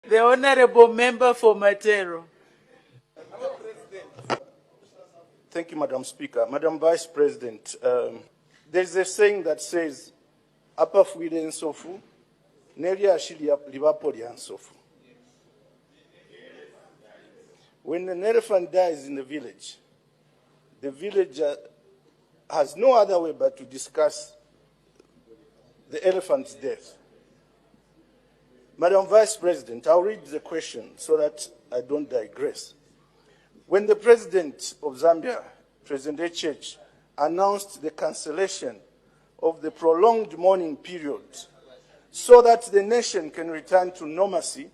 The Honorable Member for Matero. Thank you, Madam Speaker. Madam Vice President, there's a saying that says, "Apa fuile nsofu, neri ashili libapo lya nsofu." When an elephant dies in the village has no other way but to discuss the elephant's death. Madam Vice President, I'll read the question so that I don't digress. When the President of Zambia, President Echech, announced the cancellation of the prolonged mourning period so that the nation can return to normalcy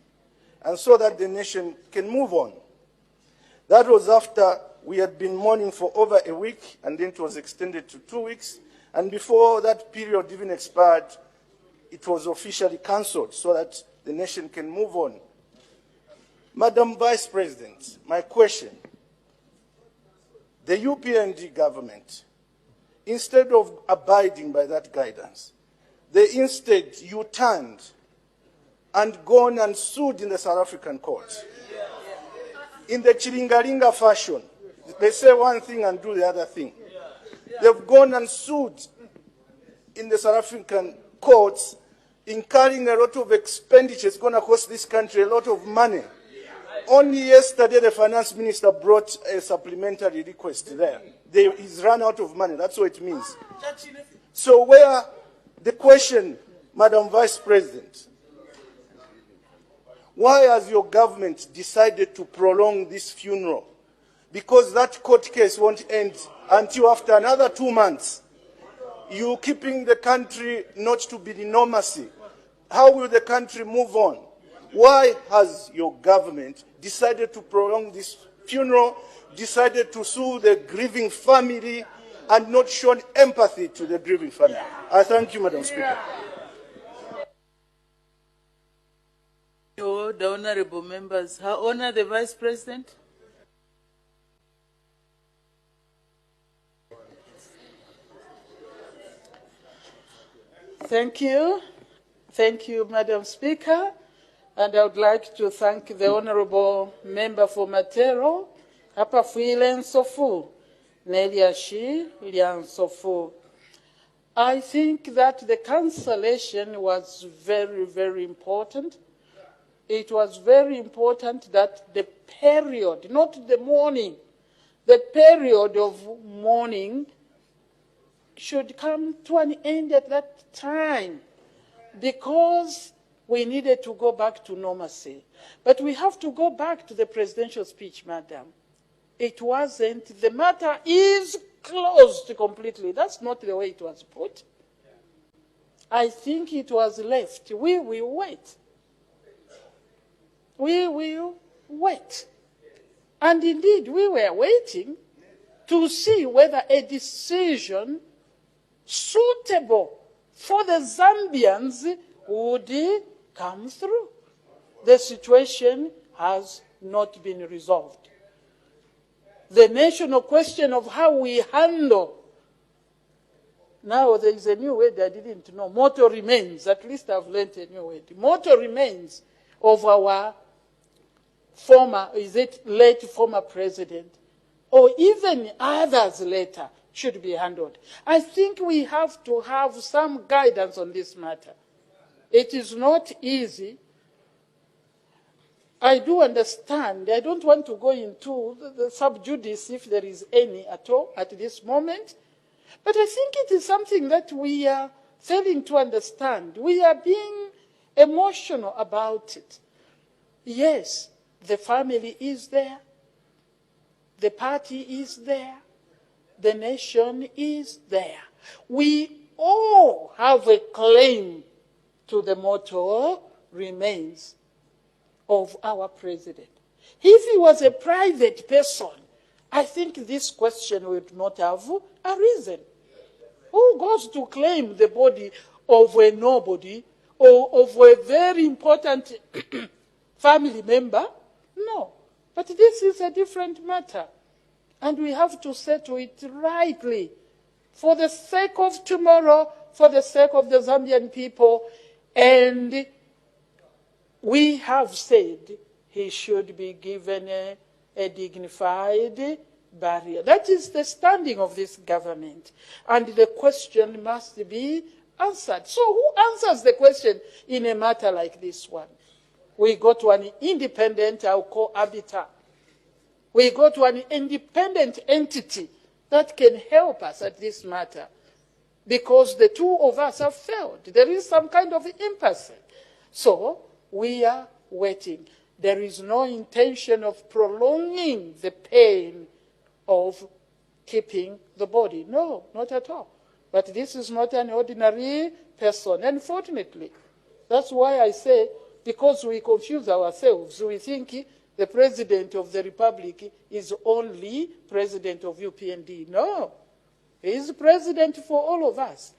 and so that the nation can move on. That was after we had been mourning for over a week, and then it was extended to 2 weeks. And before that period even expired, it was officially cancelled so that the nation can move on. Madam Vice President, my question, the UPND government, instead of abiding by that guidance, they instead U-turned and gone and sued in the South African courts. In the Chiringalinga fashion, they say one thing and do the other thing. They've gone and sued in the South African courts, incurring a lot of expenditure. It's going to cost this country a lot of money. Only yesterday, the finance minister brought a supplementary request there. He's run out of money. That's what it means. So where the question, Madam Vice President, why has your government decided to prolong this funeral? Because that court case won't end until after another 2 months. You keeping the country not to be in normalcy. How will the country move on? Why has your government decided to prolong this funeral, decided to sue the grieving family, and not shown empathy to the grieving family? I thank you, Madam Speaker. The honorable members. Her Honor, the Vice President. Thank you. Thank you, Madam Speaker. And I would like to thank the Honorable Member for Matero, Apa Fuile Nsofu, Neliashi Liansofu. I think that the cancellation was very, very important. It was very important that the period, not the mourning, the period of mourning should come to an end at that time, because we needed to go back to normalcy. But we have to go back to the presidential speech, Madam. It wasn't, the matter is closed completely. That's not the way it was put. I think it was left. We will wait. We will wait. And indeed, we were waiting to see whether a decision suitable for the Zambians would come through. The situation has not been resolved. The national question of how we handle, now there is a new word I didn't know, motto remains, at least I've learned a new word. Motto remains of our former, is it late former president, or even others later, should be handled. I think we have to have some guidance on this matter. It is not easy. I do understand. I don't want to go into the sub judice, if there is any at all at this moment. But I think it is something that we are failing to understand. We are being emotional about it. Yes, the family is there. The party is there. The nation is there. We all have a claim to the motto remains of our president. If he was a private person, I think this question would not have arisen. Who goes to claim the body of a nobody or of a very important family member? No. But this is a different matter. And we have to settle it rightly for the sake of tomorrow, for the sake of the Zambian people, and we have said he should be given a dignified burial. That is the standing of this government. And the question must be answered. So who answers the question in a matter like this one? We go to an independent, I'll call arbiter. We go to an independent entity that can help us at this matter. Because the two of us have failed. There is some kind of impasse. So we are waiting. There is no intention of prolonging the pain of keeping the body. No, not at all. But this is not an ordinary person, unfortunately. That's why I say, because we confuse ourselves, we think the President of the Republic is only President of UPND. No. He is President for all of us.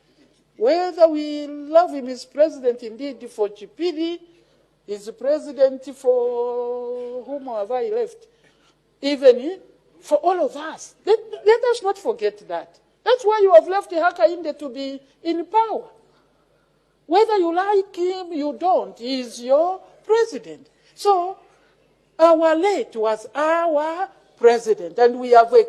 Whether we love him, he's President indeed for Chipidi, he's President for whom have I left? Even for all of us. Let us not forget that. That's why you have left Hakainde to be in power. Whether you like him, you don't. He is your president. So, our late was our president, and we have a